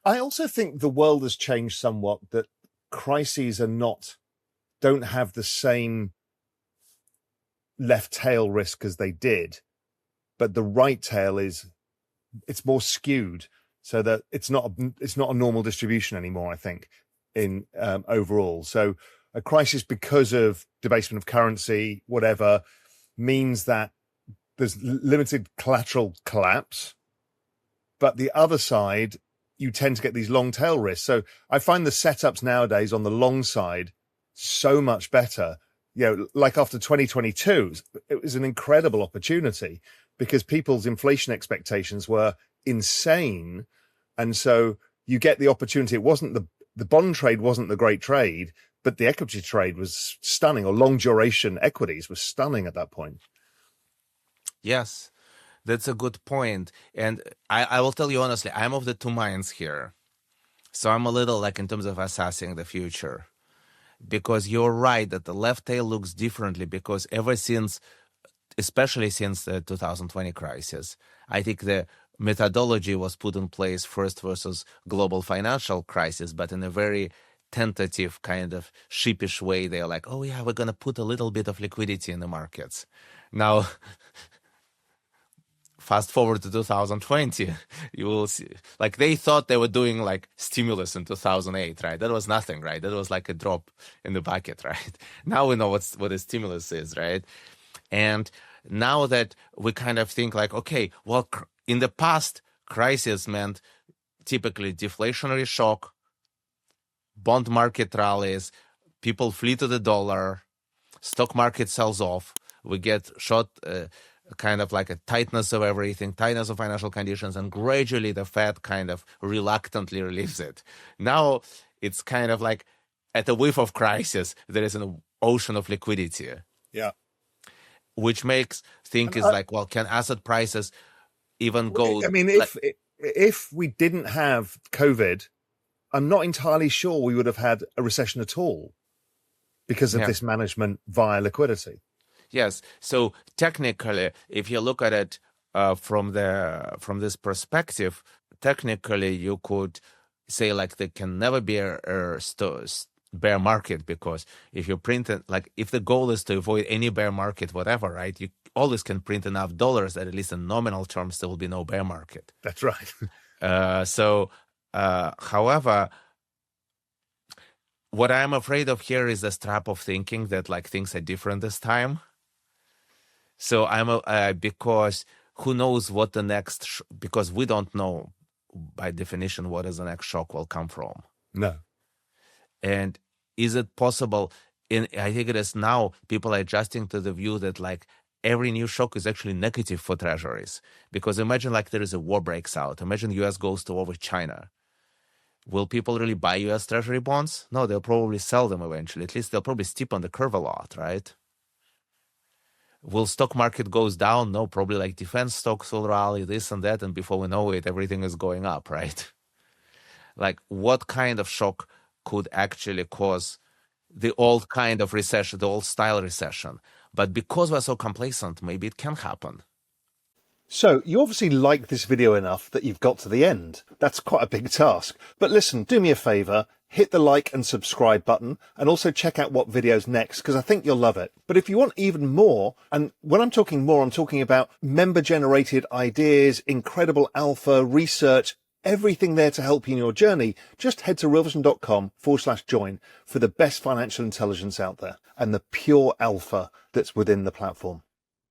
I also think the world has changed somewhat, that crises don't have the same left tail risk as they did, but the right tail it's more skewed, so that it's not a normal distribution anymore, I think, in overall. So a crisis because of debasement of currency, whatever, means that there's limited collateral collapse, but the other side, you tend to get these long tail risks. So I find the setups nowadays on the long side so much better. Like after 2022, it was an incredible opportunity because people's inflation expectations were insane. And so you get the opportunity. It wasn't the bond trade wasn't the great trade, but the equity trade was stunning, or long duration equities was stunning at that point. Yes, that's a good point. And I will tell you honestly, I'm of the two minds here. So I'm a little like in terms of assessing the future, because you're right that the left tail looks differently, because ever since, especially since the 2020 crisis, I think the methodology was put in place first versus global financial crisis, but in a very tentative kind of sheepish way. They're like, oh yeah, we're going to put a little bit of liquidity in the markets. Now, fast forward to 2020, you will see, like they thought they were doing like stimulus in 2008, right? That was nothing, right? That was like a drop in the bucket, right? Now we know what a stimulus is, right? And now that we kind of think like, okay, well, in the past, crisis meant typically deflationary shock, bond market rallies, people flee to the dollar, stock market sells off, we get short, kind of like a tightness of everything, tightness of financial conditions, and gradually the Fed kind of reluctantly relieves it. Now it's kind of like at the whiff of crisis, there is an ocean of liquidity. Yeah. Which makes think is like, well, can asset prices even go? I mean, if we didn't have COVID, I'm not entirely sure we would have had a recession at all because of this management via liquidity. Yes. So technically, if you look at it from this perspective, technically you could say like there can never be a bear market, because if you print it, like if the goal is to avoid any bear market, whatever, right? You always can print enough dollars that at least in nominal terms there will be no bear market. That's right. However, what I'm afraid of here is this trap of thinking that like things are different this time. So because who knows what the next, because we don't know by definition what is the next shock will come from. No. And is it possible, I think it is now, people are adjusting to the view that like every new shock is actually negative for treasuries. Because imagine like there is a war breaks out. Imagine US goes to war with China. Will people really buy US treasury bonds? No, they'll probably sell them eventually. At least they'll probably steepen the curve a lot, right? Will stock market goes down? No, probably like defense stocks will rally, this and that, and before we know it, everything is going up, right? Like what kind of shock could actually cause the old kind of recession, the old style recession? But because we're so complacent, maybe it can happen. So you obviously like this video enough that you've got to the end. That's quite a big task. But listen, do me a favor, hit the like and subscribe button, and also check out what video's next, because I think you'll love it. But if you want even more, and when I'm talking more, I'm talking about member-generated ideas, incredible alpha, research, everything there to help you in your journey, just head to realvision.com/join for the best financial intelligence out there and the pure alpha that's within the platform.